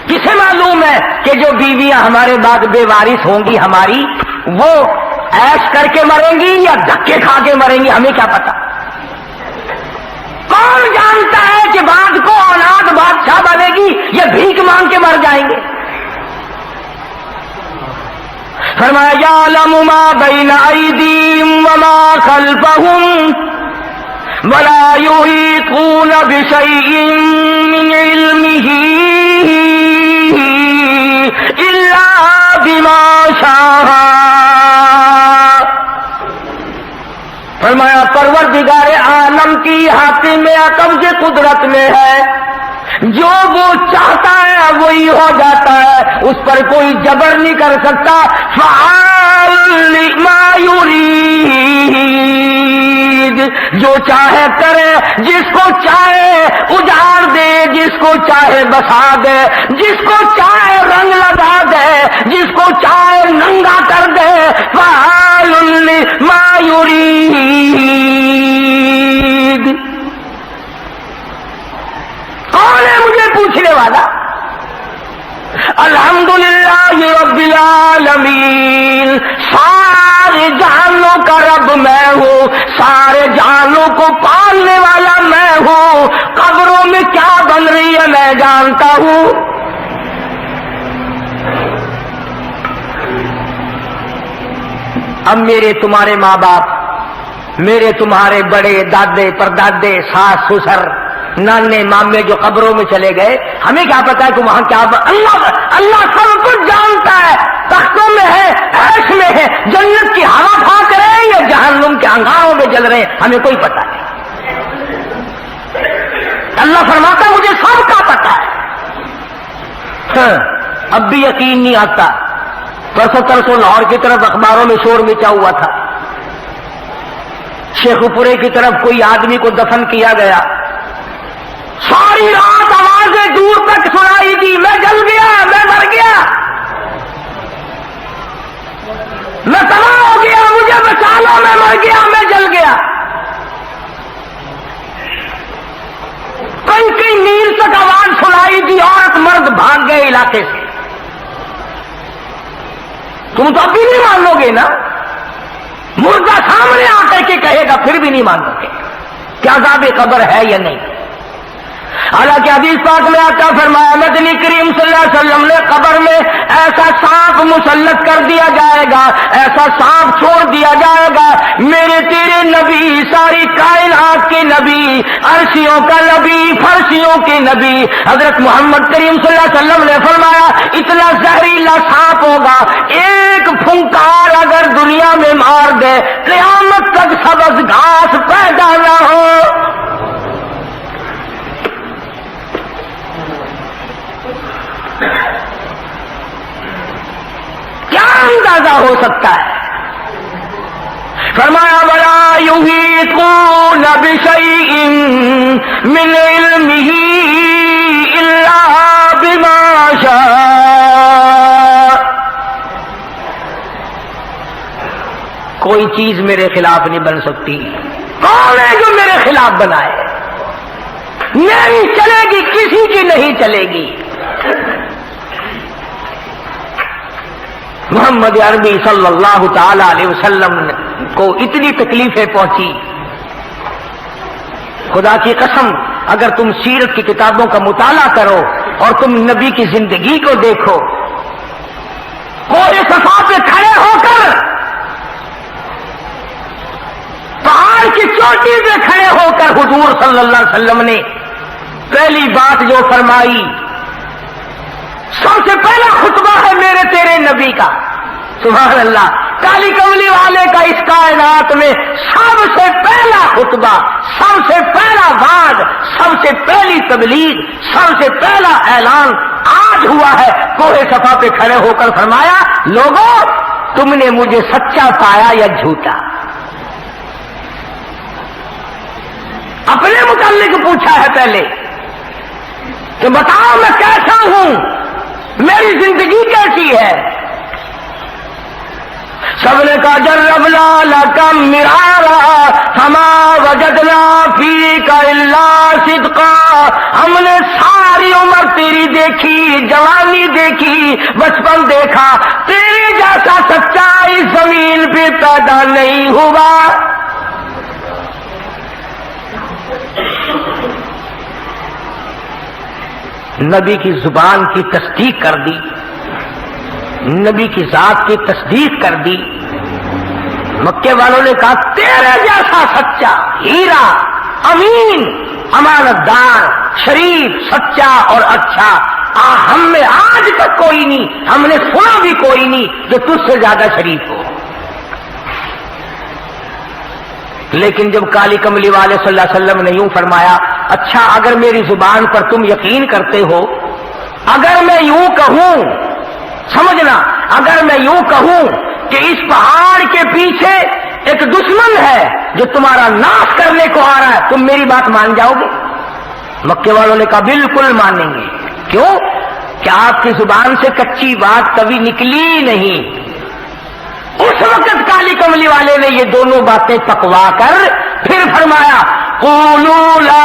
کسے معلوم ہے کہ جو بیویاں ہمارے بعد بے وارث ہوں گی ہماری، وہ عیش کر کے مریں گی یا دھکے کھا کے مریں گی؟ ہمیں کیا پتا؟ کون جانتا ہے کہ بعد کو اولاد بادشاہ بنے گی یا بھیک مانگ کے مر جائیں گے؟ فرمایا یعلم ما بین ایدیہم وما خلفہم ولا یحیطون بشیء من علمہ الا بما شاء۔ فرمایا پروردگار عالم کی ہاتھ میں قبض قدرت میں ہے، جو وہ چاہتا ہے وہی ہو جاتا ہے، اس پر کوئی جبر نہیں کر سکتا۔ فعال لما یرید، جو چاہے کرے، جس کو چاہے اجاڑ دے، جس کو چاہے بسا دے، جس کو چاہے رنگ لگا دے، جس کو چاہے ننگا کر دے۔ فعال لما یرید، کون ہے مجھے پوچھنے والا؟ الحمدللہ رب العالمین، سارے جہانوں کا رب میں ہوں، سارے جہانوں کو پالنے والا میں ہوں، قبروں میں کیا بن رہی ہے میں جانتا ہوں۔ اب میرے تمہارے ماں باپ، میرے تمہارے بڑے دادے پردادے، ساس سسر، نانے مامے جو قبروں میں چلے گئے، ہمیں کیا پتا ہے کہ وہاں کیا اللہ سب کچھ جانتا ہے۔ تختوں میں ہے، عیش میں ہے، جنت کی ہوا پھانک رہے ہیں یا جہنم کے انگاروں میں جل رہے ہیں، ہمیں کوئی پتا نہیں۔ اللہ فرماتا مجھے سب کا پتا ہے۔ اب بھی یقین نہیں آتا۔ پرسوں لاہور کی طرف اخباروں میں شور مچا ہوا تھا، شیخ پورے کی طرف کوئی آدمی کو دفن کیا گیا، ساری رات آوازیں دور تک سنائی دی، میں جل گیا، میں مر گیا، میں تباہ ہو گیا، مجھے بچا لو، میں مر گیا، میں جل گیا۔ کئی میل تک آواز سنائی دی، عورت مرد بھاگ گئے علاقے سے۔ تم تو اب بھی نہیں مان لو گے نا، مردہ سامنے آ کر کے کہے گا پھر بھی نہیں مان لو گے کیا عذاب قبر ہے یا نہیں؟ حالانکہ حدیث پاک میں آتا فرمایا نبی کریم صلی اللہ علیہ وسلم نے قبر میں ایسا سانپ مسلط کر دیا جائے گا، ایسا سانپ چھوڑ دیا جائے گا، میرے تیرے نبی، ساری کائنات کے نبی، عرشیوں کا نبی، فرشیوں کے نبی حضرت محمد کریم صلی اللہ علیہ وسلم نے فرمایا اتنا زہریلا سانپ ہوگا، ایک پھنکار اگر دنیا میں مار دے قیامت تک سبز گھاس پیدا نہ ہو۔ کیا اندازہ ہو سکتا ہے؟ فرمایا وَلَا يُحِيطُونَ بِشَيْءٍ مِّنْ عِلْمِهِ إِلَّا بِمَا شَاءَ۔ کوئی چیز میرے خلاف نہیں بن سکتی۔ کون ہے جو میرے خلاف بنائے؟ نہیں چلے گی، کسی کی نہیں چلے گی۔ محمد عربی صلی اللہ تعالی علیہ وسلم کو اتنی تکلیفیں پہنچی، خدا کی قسم اگر تم سیرت کی کتابوں کا مطالعہ کرو اور تم نبی کی زندگی کو دیکھو، کوہ صفا پہ کھڑے ہو کر، پہاڑ کی چوٹی پہ کھڑے ہو کر حضور صلی اللہ علیہ وسلم نے پہلی بات جو فرمائی، سب سے پہلا خطبہ ہے میرے تیرے نبی کا، سبحان اللہ، کالی کملی والے کا اس کائنات میں سب سے پہلا خطبہ، سب سے پہلا وعد، سب سے پہلی تبلیغ، سب سے پہلا اعلان آج ہوا ہے۔ کوہ صفا پہ کھڑے ہو کر فرمایا، لوگوں تم نے مجھے سچا پایا یا جھوٹا؟ اپنے متعلق پوچھا ہے پہلے کہ بتاؤ میں کیسا ہوں، میری زندگی کیسی ہے؟ سب نے کہا جربنا لکا مرارا فما وجدنا فیک الا صدقا، ہم نے ساری عمر تیری دیکھی، جوانی دیکھی، بچپن دیکھا، تیرے جیسا سچا اس زمین پہ پیدا نہیں ہوا۔ نبی کی زبان کی تصدیق کر دی، نبی کی ذات کی تصدیق کر دی۔ مکے والوں نے کہا تیرے جیسا سچا، ہیرا، امین، امانت دار، شریف، سچا اور اچھا ہم میں آج تک کوئی نہیں، ہم نے سنا بھی کوئی نہیں جو تجھ سے زیادہ شریف ہو۔ لیکن جب کالی کملی والے صلی اللہ علیہ وسلم نے یوں فرمایا، اچھا اگر میری زبان پر تم یقین کرتے ہو، اگر میں یوں کہوں، سمجھنا، اگر میں یوں کہوں کہ اس پہاڑ کے پیچھے ایک دشمن ہے جو تمہارا ناش کرنے کو آ رہا ہے، تم میری بات مان جاؤ گے؟ مکے والوں نے کہا بالکل مانیں گے۔ کیوں؟ کہ آپ کی زبان سے کچی بات کبھی نکلی نہیں۔ اس وقت کالی کملی والے نے یہ دونوں باتیں پکوا کر پھر فرمایا، قولوا لا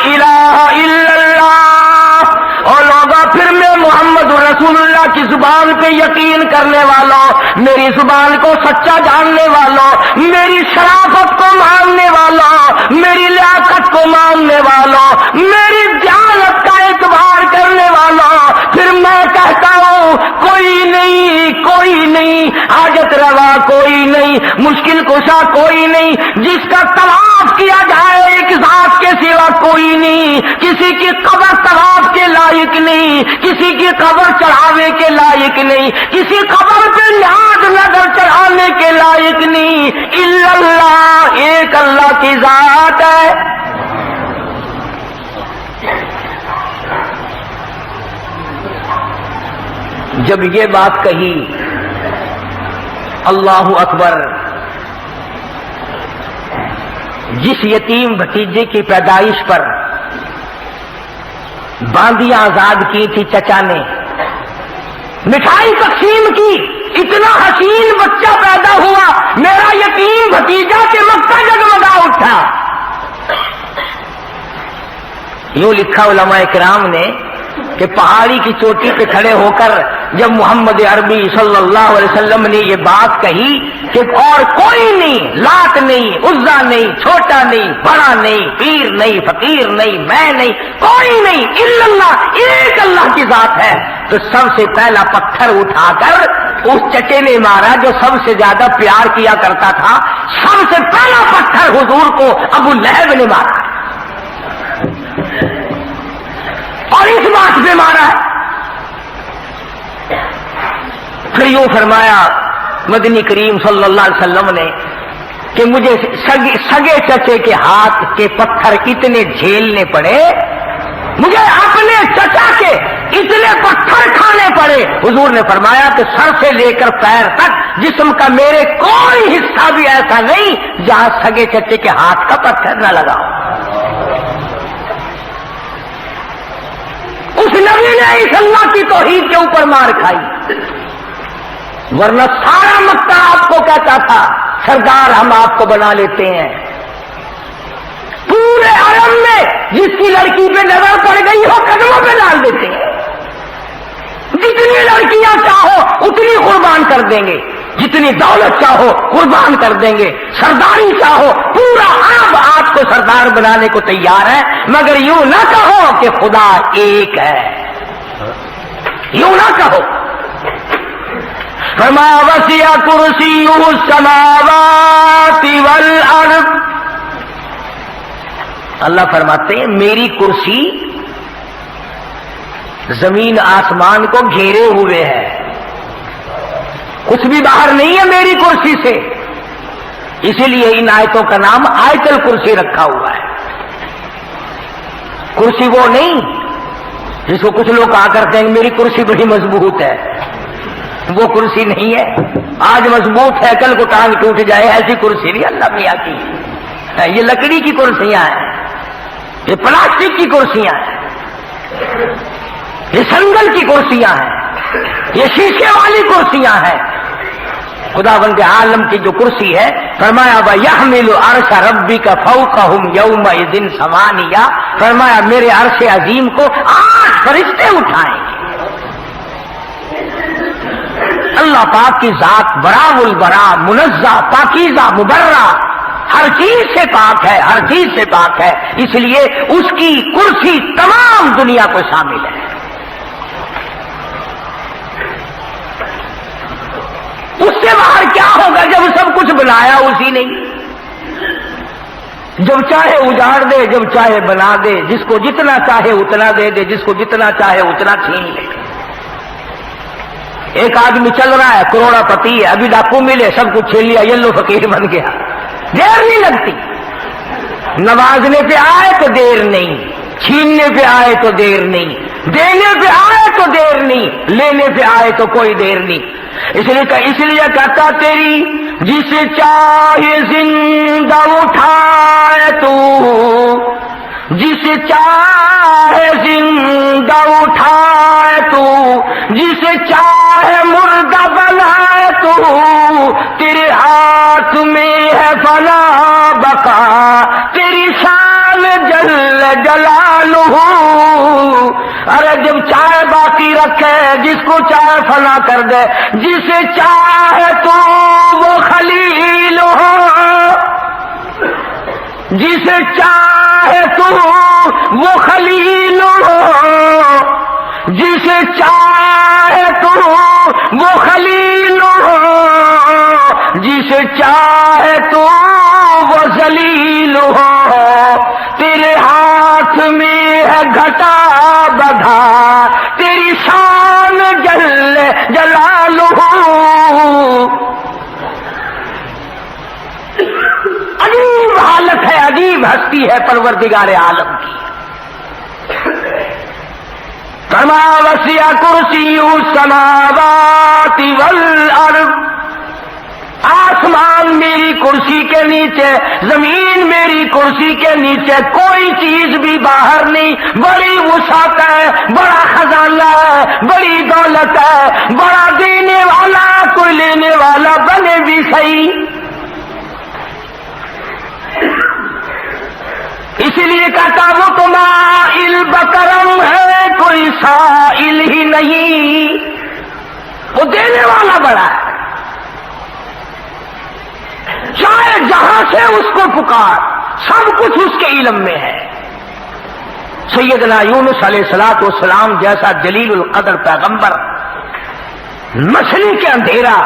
الہ الا اللہ، اور لوگا پھر میں محمد رسول اللہ کی زبان پہ یقین کرنے والوں، میری زبان کو سچا جاننے والوں، میری شرافت کو ماننے والوں، میری لیاقت کو ماننے والوں، میری دیانت کا اعتبار کرنے والوں، پھر میں کہتا ہوں کوئی نہیں، کوئی نہیں، حاجت روا کوئی نہیں، مشکل کشا کوئی نہیں، جس کا طواف کیا جائے ایک ذات کے سوا کوئی نہیں، کسی کی قبر طواف کے لائق نہیں، کسی کی قبر چڑھاوے کے لائق نہیں، کسی قبر پہ نیاز نظر چڑھانے کے لائق نہیں، الا اللہ، ایک اللہ کی ذات ہے۔ جب یہ بات کہی، اللہ اکبر، جس یتیم بھتیجے کی پیدائش پر باندیاں آزاد کی تھی چچا نے، مٹھائی تقسیم کی، اتنا حسین بچہ پیدا ہوا، میرا یتیم بھتیجا کے مکہ جگمگا اٹھا۔ یوں لکھا علماء کرام نے کہ پہاڑی کی چوٹی پہ کھڑے ہو کر جب محمد عربی صلی اللہ علیہ وسلم نے یہ بات کہی کہ اور کوئی نہیں، لات نہیں، عزا نہیں، چھوٹا نہیں، بڑا نہیں، پیر نہیں، فقیر نہیں، میں نہیں، کوئی نہیں، الا اللہ، ایک اللہ کی ذات ہے، تو سب سے پہلا پتھر اٹھا کر اس چچے نے مارا جو سب سے زیادہ پیار کیا کرتا تھا۔ سب سے پہلا پتھر حضور کو ابو لہب نے مارا اور اس بات پہ مارا ہے۔ پھر یوں فرمایا مدنی کریم صلی اللہ علیہ وسلم نے کہ مجھے سگے چچے کے ہاتھ کے پتھر اتنے جھیلنے پڑے، مجھے اپنے چچا کے اتنے پتھر کھانے پڑے۔ حضور نے فرمایا کہ سر سے لے کر پیر تک جسم کا میرے کوئی حصہ بھی ایسا نہیں جہاں سگے چچے کے ہاتھ کا پتھر نہ لگا ہو۔ اس نبی نے اس اللہ کی توحید کے اوپر مار کھائی، ورنہ سارا مکہ آپ کو کہتا تھا سردار ہم آپ کو بنا لیتے ہیں۔ پورے حرم میں جس کی لڑکی پہ نظر پڑ گئی ہو قدموں پہ ڈال دیتے ہیں۔ جتنی لڑکیاں چاہو اتنی قربان کر دیں گے، جتنی دولت چاہو قربان کر دیں گے، سرداری چاہو پورا عرب آپ کو سردار بنانے کو تیار ہے، مگر یوں نہ کہو کہ خدا ایک ہے، یوں نہ کہو۔ فرمایا وسع کرسیہ السماوات والارض، اللہ فرماتے ہیں میری کرسی زمین آسمان کو گھیرے ہوئے ہے، کچھ بھی باہر نہیں ہے میری کرسی سے، اسی لیے ان آیتوں کا نام آیت الکرسی رکھا ہوا ہے۔ کرسی وہ نہیں جس کو کچھ لوگ کہا کرتے ہیں میری کرسی بڑی مضبوط ہے، وہ کرسی نہیں ہے، آج مضبوط ہے کل کو ٹانگ ٹوٹ جائے ایسی کرسی نہیں اللہ میاں کی، یہ لکڑی کی کرسیاں ہیں، یہ پلاسٹک کی کرسیاں ہیں، یہ سنگل کی کرسیاں ہیں، یہ شیشے والی کرسیاں ہیں۔ خداوند عالم کی جو کرسی ہے فرمایا وَيَحْمِلُ عَرْشَ رَبِّكَ فَوْقَهُمْ يَوْمَئِذٍ ثَمَانِيَةٌ، فرمایا میرے عرش عظیم کو 8 فرشتے اٹھائیں گے۔ اللہ پاک کی ذات براء البراء، منزہ، پاکیزہ، مبرہ، ہر چیز سے پاک ہے، ہر چیز سے پاک ہے، اس لیے اس کی کرسی تمام دنیا کو شامل ہے۔ اس سے باہر کیا ہوگا جب سب کچھ بنایا اسی نے، جب چاہے اجاڑ دے، جب چاہے بنا دے، جس کو جتنا چاہے اتنا دے دے، جس کو جتنا چاہے اتنا چھین لے۔ ایک آدمی چل رہا ہے کروڑا پتی ہے، ابھی ڈاکو ملے سب کچھ چھین لیا، یلو فقیر بن گیا، دیر نہیں لگتی، نوازنے پہ آئے تو دیر نہیں، چھیننے پہ آئے تو دیر نہیں، دینے پہ آئے تو دیر نہیں، لینے پہ آئے تو کوئی دیر نہیں۔ اس لیے کہتا تیری جسے چاہے زندہ اٹھائے تو، جسے چاہے زندہ اٹھائے تو، جسے چاہے مردہ بنائے تو، تیرے ہاتھ میں ہے فنا بقا، تیری شان جل جلالہ۔ ارے جب چاہے باقی رکھے، جس کو چاہے فنا کر دے، جسے چاہے تو وہ خلیل ہو، جسے چاہے تو وہ خلیل ہو، جسے چاہے تو وہ خلیل ہو، جسے چاہے تو وہ ذلیل ہو، تیرے ہاتھ میں ہے گھٹا بدھا، تیری شان جل جلالہ۔ عجیب حالت ہے، عجیب ہستی ہے پروردگار عالم کی۔ فرمایا وسع کرسیہ السماوات والارض، آسمان میری کرسی کے نیچے، زمین میری کرسی کے نیچے، کوئی چیز بھی باہر نہیں، بڑی وسعت ہے، بڑا خزانہ ہے، بڑی دولت ہے، بڑا دینے والا کوئی لینے والا بنے بھی صحیح۔ اسی لیے کہتا وہ تو مائل بکرم ہے، کوئی سائل ہی نہیں، وہ دینے والا بڑا ہے، چاہے جہاں سے اس کو پکار، سب کچھ اس کے علم میں ہے۔ سیدنا یونس علیہ الصلوۃ والسلام جیسا جلیل القدر پیغمبر، مچھلی کے اندھیرا،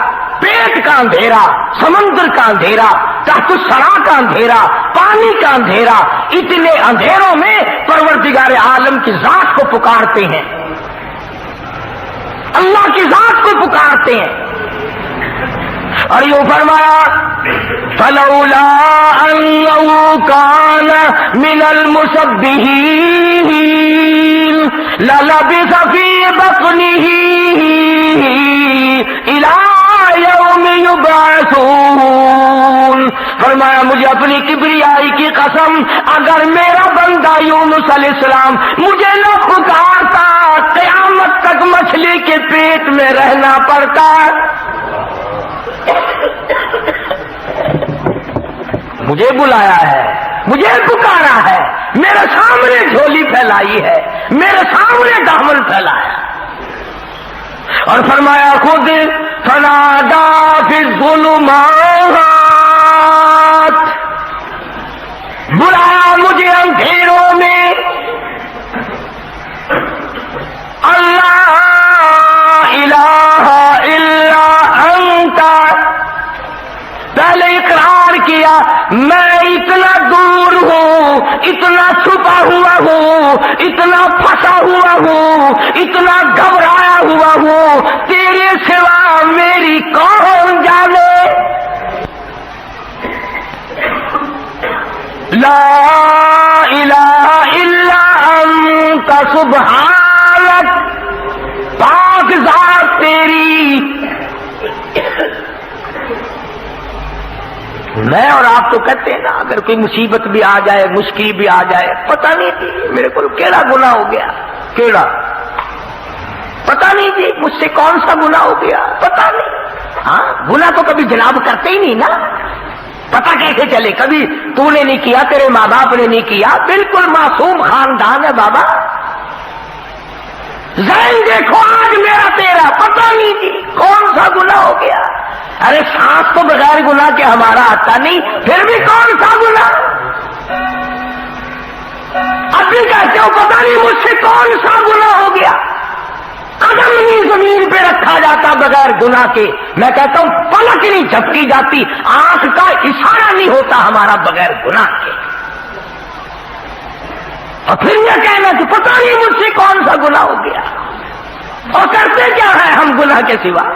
پیٹ کا اندھیرا، سمندر کا اندھیرا، تحت الثرا کا اندھیرا، پانی کا اندھیرا، اتنے اندھیروں میں پروردگار عالم کی ذات کو پکارتے ہیں، اللہ کی ذات کو پکارتے ہیں۔ اور یوں فرمایا فلولا انه كان من المسبحين للبث في بطنه الى يوم يبعثون۔ فرمایا مجھے اپنی کبریائی کی قسم، اگر میرا بندہ یونس علیہ السلام مجھے نہ پکارتا، قیامت تک مچھلی کے پیٹ میں رہنا پڑتا۔ مجھے بلایا ہے، مجھے پکارا ہے، میرے سامنے جھولی پھیلائی ہے، میرے سامنے دامن پھیلایا، اور فرمایا خود فنادا فی الظلمات، بلایا مجھے اندھیروں میں، اللہ الہ الا انت، پہلے اقرار کیا میں اتنا دور ہوں، اتنا چھپا ہوا ہوں، اتنا پھنسا ہوا ہوں، اتنا گھبرایا ہوا ہوں، تیرے سوا میری کون جانے، لا الہ الا انت سبحانک، پاک ذات تیری، میں اور آپ تو کہتے ہیں نا اگر کوئی مصیبت بھی آ جائے، مشکل بھی آ جائے، پتہ نہیں تھی میرے کو کیڑا گناہ ہو گیا، کیڑا پتہ نہیں تھی مجھ سے کون سا گناہ ہو گیا، پتہ نہیں۔ ہاں گناہ تو کبھی جناب کرتے ہی نہیں نا، پتہ کیسے چلے؟ کبھی تو نے نہیں کیا، تیرے ماں باپ نے نہیں کیا، بالکل معصوم خاندان ہے بابا، ذہن دیکھو آج میرا تیرا پتہ نہیں تھی کون سا گناہ ہو گیا۔ ارے سانس تو بغیر گناہ کے ہمارا آتا نہیں، پھر بھی کون سا گناہ؟ ابھی کہتے ہو پتہ نہیں مجھ سے کون سا گناہ ہو گیا، قدم نہیں زمین پہ رکھا جاتا بغیر گناہ کے، میں کہتا ہوں پلک نہیں جھپکی جاتی، آنکھ کا اشارہ نہیں ہوتا ہمارا بغیر گناہ کے، اور پھر یہ کہنا کہ پتہ نہیں مجھ سے کون سا گناہ ہو گیا، اور کرتے کیا ہے ہم گناہ کے سوا؟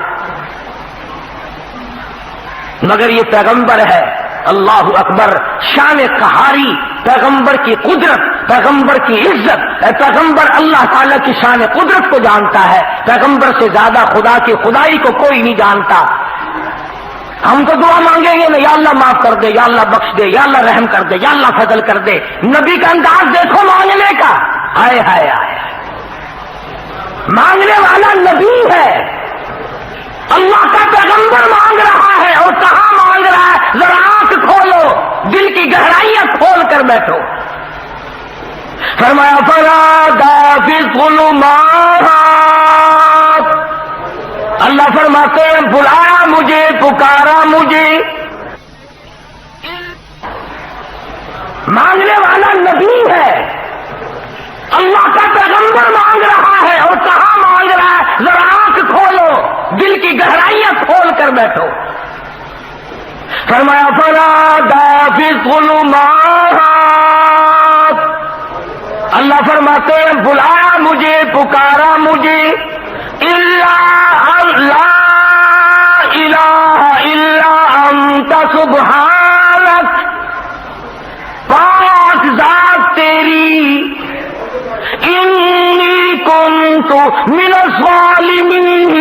مگر یہ پیغمبر ہے، اللہ اکبر، شان قہاری، پیغمبر کی قدرت، پیغمبر کی عزت، پیغمبر اللہ تعالیٰ کی شان قدرت کو جانتا ہے، پیغمبر سے زیادہ خدا کی خدائی کو کوئی نہیں جانتا۔ ہم تو دعا مانگیں گے نا، یا اللہ معاف کر دے، یا اللہ بخش دے، یا اللہ رحم کر دے، یا اللہ فضل کر دے، نبی کا انداز دیکھو مانگنے کا، ہائے ہائے ہائے، مانگنے والا نبی ہے، اللہ کا پیغمبر مانگ رہا ہے، اور کہاں مانگ رہا ہے؟ ذرا آنکھ کھولو، دل کی گہرائیاں کھول کر بیٹھو۔ فرمایا فنادا فی الظلمات، اللہ فرماتے ہیں بلایا مجھے، پکارا مجھے، مانگنے والا نبی ہے، اللہ کا پیغمبر مانگ رہا ہے، اور کہاں مانگ رہا ہے؟ ذرا آنکھ کھولو، دل کی گہرائیاں کھول کر بیٹھو۔ فرمایا فنادا فی الظلمات، اللہ فرماتے ہیں بلایا مجھے، پکارا مجھے، لا الہ الا انت سبحانک، پاک ذات تیری، انی کنت من الظالمین۔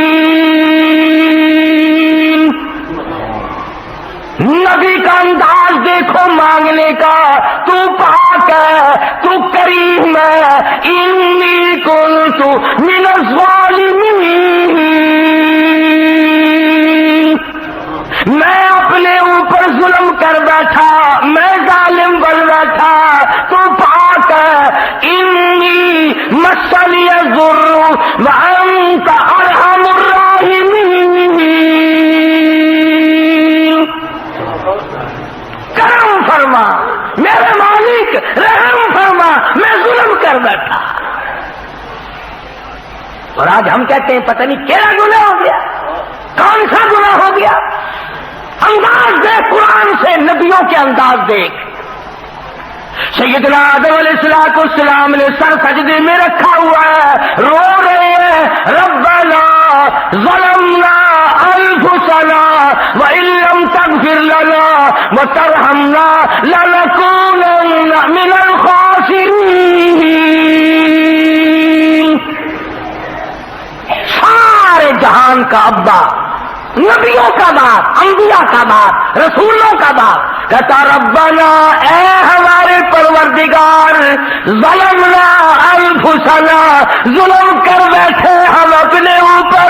نبی کا انداز دیکھو مانگنے کا، تو پاک ہے، تو کریم ہے، انی کنت من الظالمین، میں اپنے اوپر ظلم کر بیٹھا، میں ظالم بن بیٹھا، تو پاک ہے، انی مسنی الضر وانت ارحم الراحمین، کرم فرما میرے مالک، رحم فرما، میں ظلم کر بیٹھا۔ اور آج ہم کہتے ہیں پتہ نہیں کیا گناہ ہو گیا، کون سا گناہ ہو گیا؟ انداز دیکھ قرآن سے، نبیوں کے انداز دیکھ۔ سیدنا آدم علیہ السلام نے سر سجدے میں رکھا ہوا ہے، رو رہے ہیں ربنا ظلمنا انفسنا وان لم تغفر لنا وترحمنا لنكونن من الخاسرین۔ سارے جہان کا ابا، نبیوں کا باپ، انبیاء کا باپ، رسولوں کا باپ، کہتا ربنا اے ہمارے پروردگار، ظلمنا انفسنا، ظلم کر بیٹھے ہم اپنے اوپر،